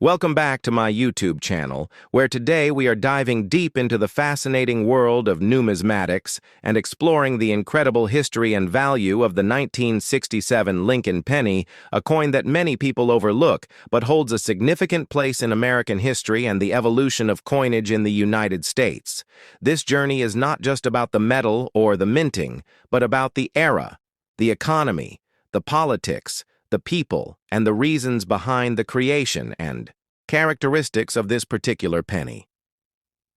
Welcome back to my YouTube channel, where today we are diving deep into the fascinating world of numismatics and exploring the incredible history and value of the 1967 Lincoln penny, a coin that many people overlook but holds a significant place in American history and the evolution of coinage in the United States. This journey is not just about the metal or the minting, but about the era, the economy, the politics, the people, and the reasons behind the creation and characteristics of this particular penny.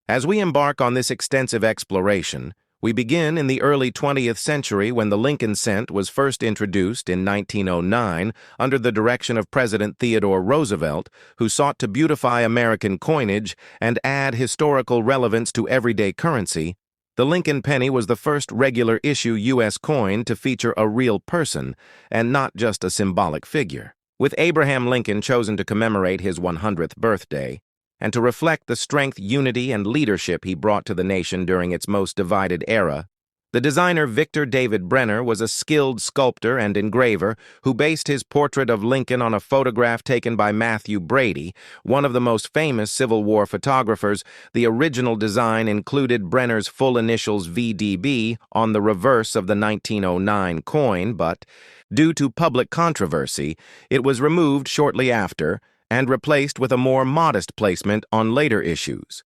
As we embark on this extensive exploration, we begin in the early 20th century when the Lincoln cent was first introduced in 1909 under the direction of President Theodore Roosevelt, who sought to beautify American coinage and add historical relevance to everyday currency. The Lincoln penny was the first regular issue U.S. coin to feature a real person and not just a symbolic figure. With Abraham Lincoln chosen to commemorate his 100th birthday and to reflect the strength, unity, and leadership he brought to the nation during its most divided era, the designer Victor David Brenner was a skilled sculptor and engraver who based his portrait of Lincoln on a photograph taken by Matthew Brady, one of the most famous Civil War photographers. The original design included Brenner's full initials VDB on the reverse of the 1909 coin, but due to public controversy, it was removed shortly after and replaced with a more modest placement on later issues.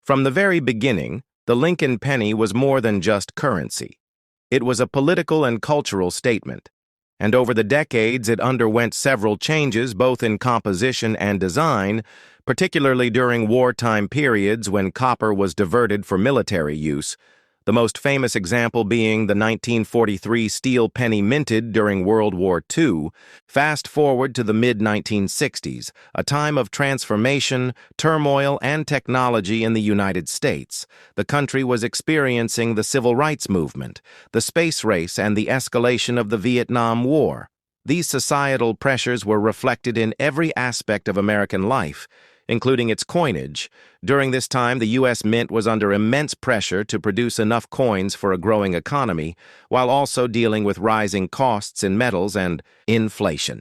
From the very beginning, the Lincoln penny was more than just currency. It was a political and cultural statement, and over the decades it underwent several changes both in composition and design, particularly during wartime periods when copper was diverted for military use, the most famous example being the 1943 steel penny minted during World War II. Fast forward to the mid-1960s, a time of transformation, turmoil, and technology in the United States. The country was experiencing the civil rights movement, the space race, and the escalation of the Vietnam War. These societal pressures were reflected in every aspect of American life, including its coinage. During this time, the U.S. Mint was under immense pressure to produce enough coins for a growing economy, while also dealing with rising costs in metals and inflation.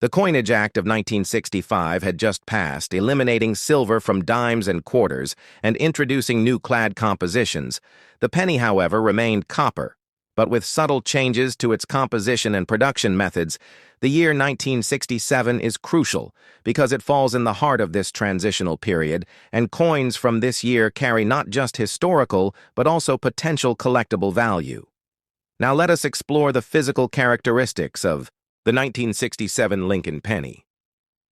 The Coinage Act of 1965 had just passed, eliminating silver from dimes and quarters and introducing new clad compositions. The penny, however, remained copper, but with subtle changes to its composition and production methods. The year 1967 is crucial because it falls in the heart of this transitional period, and coins from this year carry not just historical but also potential collectible value. Now let us explore the physical characteristics of the 1967 Lincoln penny.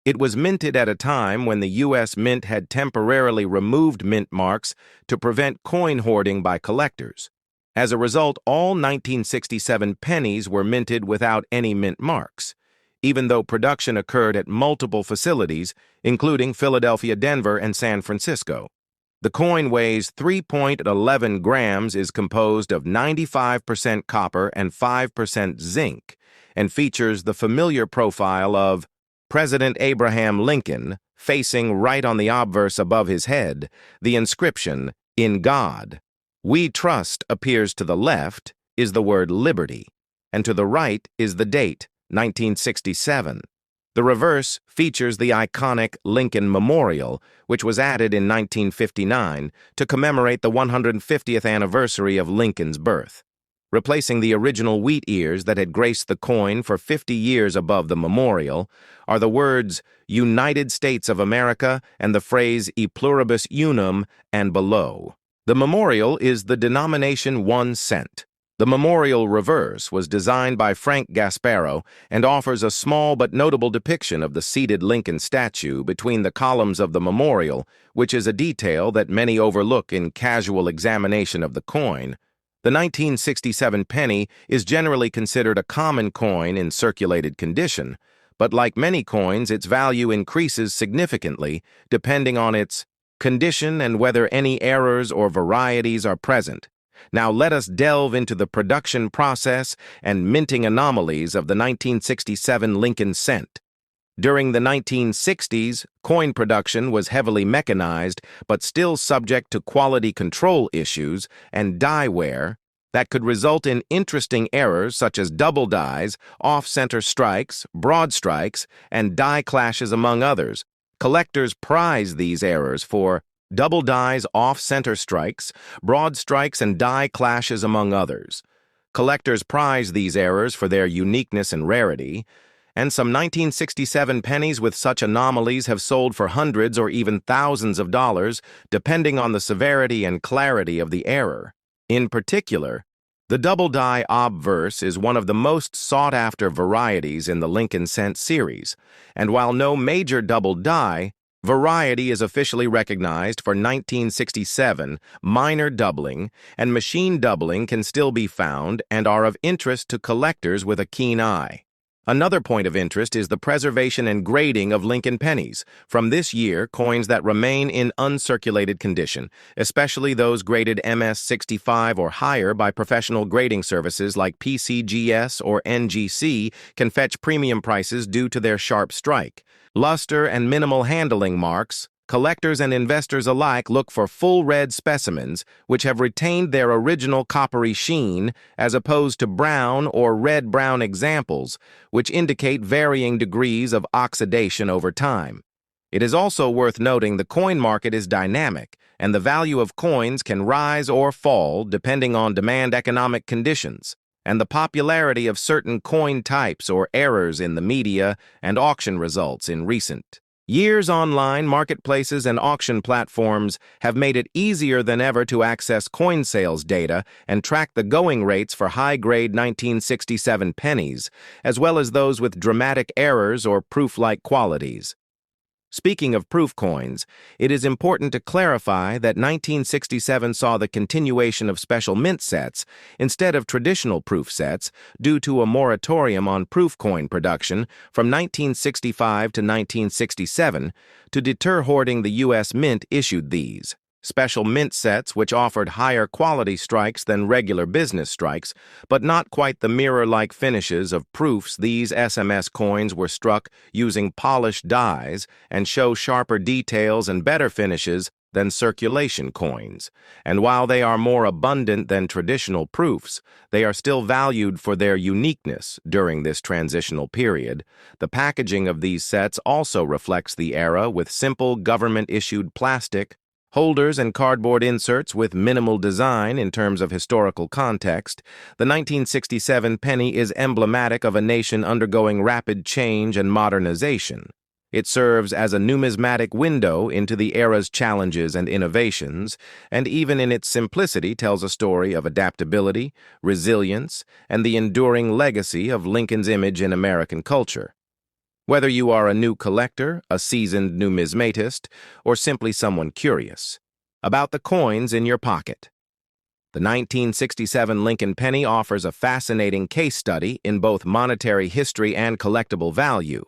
It was minted at a time when the U.S. Mint had temporarily removed mint marks to prevent coin hoarding by collectors. As a result, all 1967 pennies were minted without any mint marks, even though production occurred at multiple facilities, including Philadelphia, Denver, and San Francisco. The coin weighs 3.11 grams, is composed of 95% copper and 5% zinc, and features the familiar profile of President Abraham Lincoln, facing right on the obverse above his head. The inscription, "In God We Trust," appears to the left, is the word liberty, and to the right is the date, 1967. The reverse features the iconic Lincoln Memorial, which was added in 1959 to commemorate the 150th anniversary of Lincoln's birth. Replacing the original wheat ears that had graced the coin for 50 years above the memorial are the words United States of America and the phrase E pluribus unum and below. The memorial is the denomination 1 cent. The memorial reverse was designed by Frank Gasparo and offers a small but notable depiction of the seated Lincoln statue between the columns of the memorial, which is a detail that many overlook in casual examination of the coin. The 1967 penny is generally considered a common coin in circulated condition, but like many coins, its value increases significantly depending on its condition and whether any errors or varieties are present. Now let us delve into the production process and minting anomalies of the 1967 Lincoln cent. During the 1960s, coin production was heavily mechanized but still subject to quality control issues and die wear that could result in interesting errors such as double dies, off-center strikes, broad strikes, and die clashes, among others. Collectors prize these errors for double dies off-center strikes, broad strikes, and die clashes, among others. Collectors prize these errors for their uniqueness and rarity, and some 1967 pennies with such anomalies have sold for hundreds or even thousands of dollars, depending on the severity and clarity of the error. In particular, the double die obverse is one of the most sought-after varieties in the Lincoln Cent series, and while no major double die, variety is officially recognized for 1967, minor doubling and machine doubling can still be found and are of interest to collectors with a keen eye. Another point of interest is the preservation and grading of Lincoln pennies. From this year, coins that remain in uncirculated condition, especially those graded MS-65 or higher by professional grading services like PCGS or NGC, can fetch premium prices due to their sharp strike, luster, and minimal handling marks. Collectors and investors alike look for full red specimens which have retained their original coppery sheen as opposed to brown or red-brown examples, which indicate varying degrees of oxidation over time. It is also worth noting the coin market is dynamic, and the value of coins can rise or fall depending on demand, economic conditions, and the popularity of certain coin types or errors in the media and auction results in recent years. Online marketplaces and auction platforms have made it easier than ever to access coin sales data and track the going rates for high-grade 1967 pennies, as well as those with dramatic errors or proof-like qualities. Speaking of proof coins, it is important to clarify that 1967 saw the continuation of special mint sets instead of traditional proof sets due to a moratorium on proof coin production from 1965 to 1967 to deter hoarding. The U.S. Mint issued these special mint sets which offered higher quality strikes than regular business strikes, but not quite the mirror-like finishes of proofs. These SMS coins were struck using polished dies and show sharper details and better finishes than circulation coins, and while they are more abundant than traditional proofs, they are still valued for their uniqueness during this transitional period. The packaging of these sets also reflects the era, with simple government-issued plastic holders and cardboard inserts with minimal design in terms of historical context. The 1967 penny is emblematic of a nation undergoing rapid change and modernization. It serves as a numismatic window into the era's challenges and innovations, and even in its simplicity tells a story of adaptability, resilience, and the enduring legacy of Lincoln's image in American culture. Whether you are a new collector, a seasoned numismatist, or simply someone curious about the coins in your pocket, the 1967 Lincoln penny offers a fascinating case study in both monetary history and collectible value.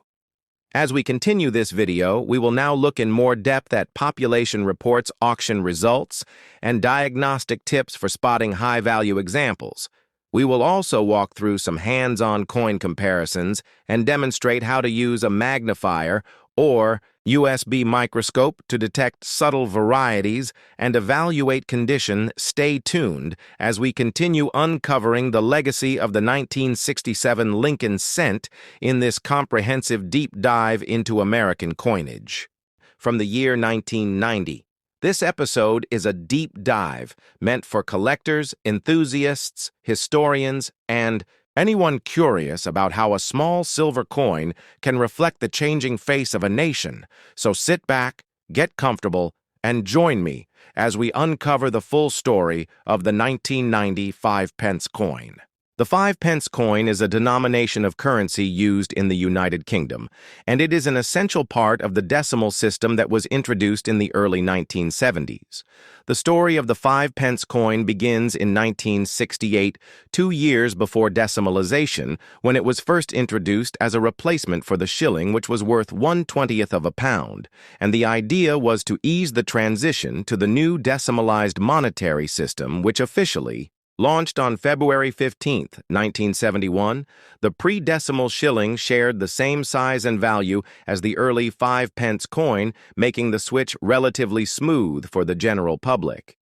As we continue this video, we will now look in more depth at population reports, auction results, and diagnostic tips for spotting high-value examples. We will also walk through some hands-on coin comparisons and demonstrate how to use a magnifier or USB microscope to detect subtle varieties and evaluate condition. Stay tuned as we continue uncovering the legacy of the 1967 Lincoln Cent in this comprehensive deep dive into American coinage. From the year 1990. This episode is a deep dive meant for collectors, enthusiasts, historians, and anyone curious about how a small silver coin can reflect the changing face of a nation. So sit back, get comfortable, and join me as we uncover the full story of the 1990 5-pence coin. The 5-pence coin is a denomination of currency used in the United Kingdom, and it is an essential part of the decimal system that was introduced in the early 1970s. The story of the 5-pence coin begins in 1968, 2 years before decimalisation, when it was first introduced as a replacement for the shilling, which was worth 1/20th of a pound, and the idea was to ease the transition to the new decimalised monetary system, which officially launched on February 15, 1971, the pre-decimal shilling shared the same size and value as the early 5-pence coin, making the switch relatively smooth for the general public.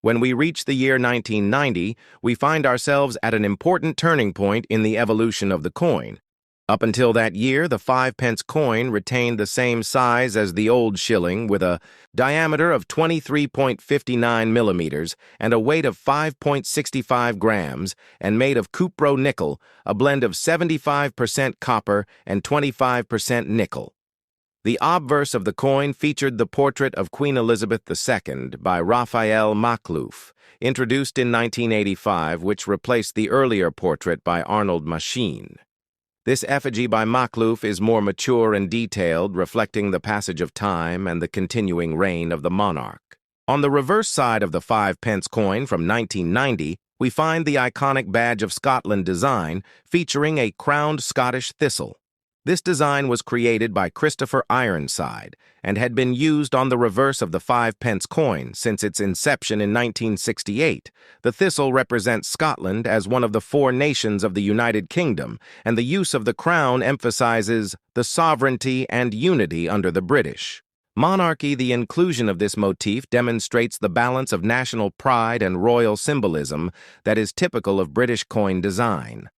When we reach the year 1990, we find ourselves at an important turning point in the evolution of the coin. Up until that year, the 5-pence coin retained the same size as the old shilling with a diameter of 23.59 millimeters and a weight of 5.65 grams and made of cupro-nickel, a blend of 75% copper and 25% nickel. The obverse of the coin featured the portrait of Queen Elizabeth II by Raphael Maklouf, introduced in 1985, which replaced the earlier portrait by Arnold Machine. This effigy by Maklouf is more mature and detailed, reflecting the passage of time and the continuing reign of the monarch. On the reverse side of the 5-pence coin from 1990, we find the iconic Badge of Scotland design featuring a crowned Scottish thistle. This design was created by Christopher Ironside and had been used on the reverse of the 5-pence coin since its inception in 1968. The thistle represents Scotland as one of the 4 nations of the United Kingdom, and the use of the crown emphasizes the sovereignty and unity under the British monarchy. The inclusion of this motif demonstrates the balance of national pride and royal symbolism that is typical of British coin design.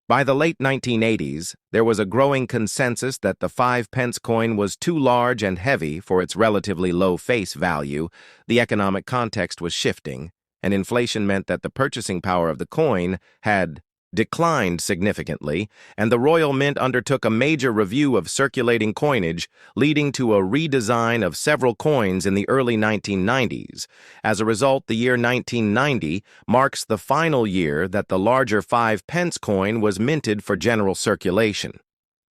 By the late 1980s, there was a growing consensus that the 5-pence coin was too large and heavy for its relatively low face value. The economic context was shifting, and inflation meant that the purchasing power of the coin had declined significantly, and the Royal Mint undertook a major review of circulating coinage, leading to a redesign of several coins in the early 1990s. As a result, the year 1990 marks the final year that the larger 5-pence coin was minted for general circulation.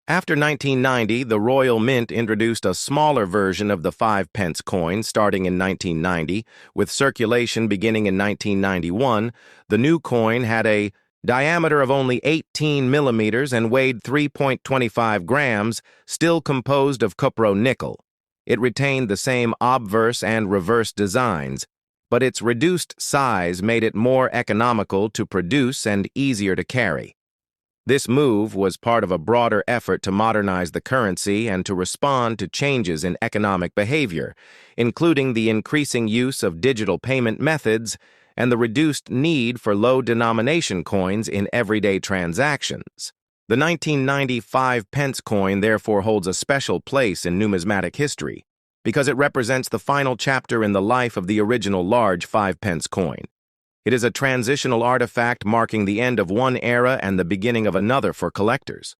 After 1990, the Royal Mint introduced a smaller version of the 5-pence coin starting in 1990, with circulation beginning in 1991. The new coin had a diameter of only 18 millimeters and weighed 3.25 grams, still composed of cupro-nickel. It retained the same obverse and reverse designs, but its reduced size made it more economical to produce and easier to carry. This move was part of a broader effort to modernize the currency and to respond to changes in economic behavior, including the increasing use of digital payment methods and the reduced need for low-denomination coins in everyday transactions. The 1990 5-pence coin therefore holds a special place in numismatic history because it represents the final chapter in the life of the original large 5-pence coin. It is a transitional artifact marking the end of one era and the beginning of another for collectors.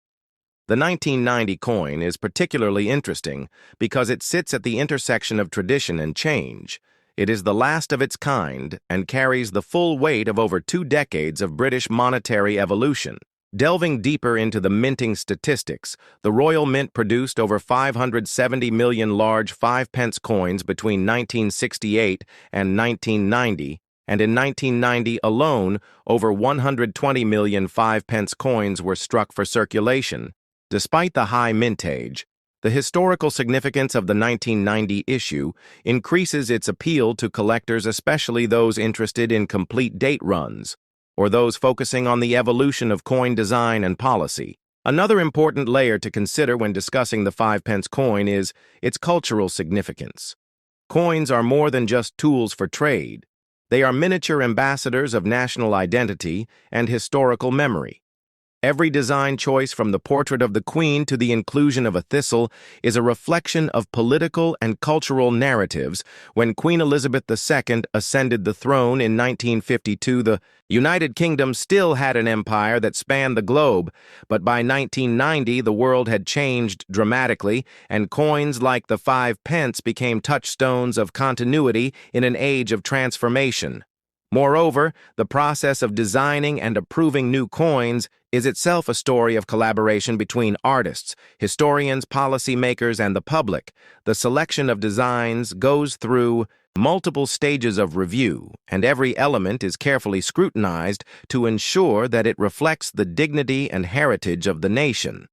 The 1990 coin is particularly interesting because it sits at the intersection of tradition and change. It is the last of its kind and carries the full weight of over 2 decades of British monetary evolution. Delving deeper into the minting statistics, the Royal Mint produced over 570 million large 5-pence coins between 1968 and 1990, and in 1990 alone, over 120 million 5-pence coins were struck for circulation. Despite the high mintage, the historical significance of the 1990 issue increases its appeal to collectors, especially those interested in complete date runs, or those focusing on the evolution of coin design and policy. Another important layer to consider when discussing the 5-pence coin is its cultural significance. Coins are more than just tools for trade. They are miniature ambassadors of national identity and historical memory. Every design choice, from the portrait of the Queen to the inclusion of a thistle, is a reflection of political and cultural narratives. When Queen Elizabeth II ascended the throne in 1952, the United Kingdom still had an empire that spanned the globe, but by 1990 the world had changed dramatically, and coins like the 5-pence became touchstones of continuity in an age of transformation. Moreover, the process of designing and approving new coins is itself a story of collaboration between artists, historians, policymakers, and the public. The selection of designs goes through multiple stages of review, and every element is carefully scrutinized to ensure that it reflects the dignity and heritage of the nation.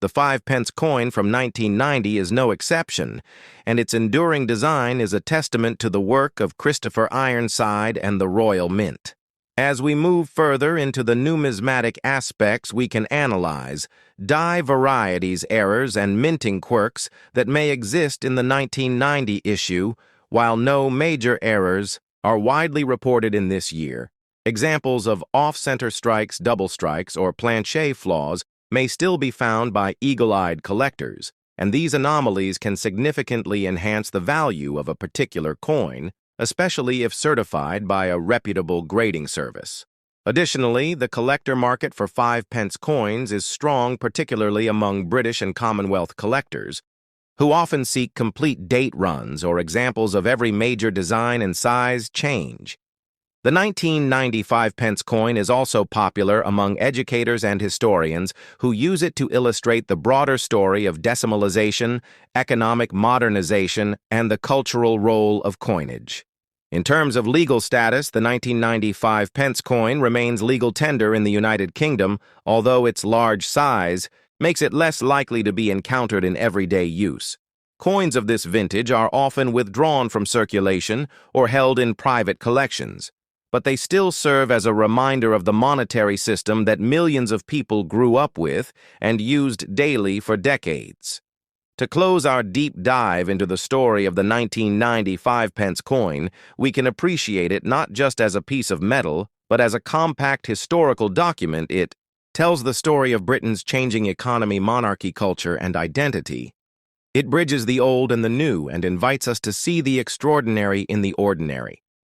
The 5-pence coin from 1990 is no exception, and its enduring design is a testament to the work of Christopher Ironside and the Royal Mint. As we move further into the numismatic aspects, we can analyze die varieties errors and minting quirks that may exist in the 1990 issue, while no major errors are widely reported in this year. Examples of off-center strikes, double strikes, or planchet flaws may still be found by eagle-eyed collectors, and these anomalies can significantly enhance the value of a particular coin, especially if certified by a reputable grading service. Additionally, the collector market for 5-pence coins is strong, particularly among British and Commonwealth collectors, who often seek complete date runs or examples of every major design and size change. The 1995 pence coin is also popular among educators and historians who use it to illustrate the broader story of decimalisation, economic modernization, and the cultural role of coinage. In terms of legal status, the 1995 pence coin remains legal tender in the United Kingdom, although its large size makes it less likely to be encountered in everyday use. Coins of this vintage are often withdrawn from circulation or held in private collections, but they still serve as a reminder of the monetary system that millions of people grew up with and used daily for decades. To close our deep dive into the story of the 1995 pence coin, we can appreciate it not just as a piece of metal, but as a compact historical document. It tells the story of Britain's changing economy, monarchy, culture, and identity. It bridges the old and the new and invites us to see the extraordinary in the ordinary.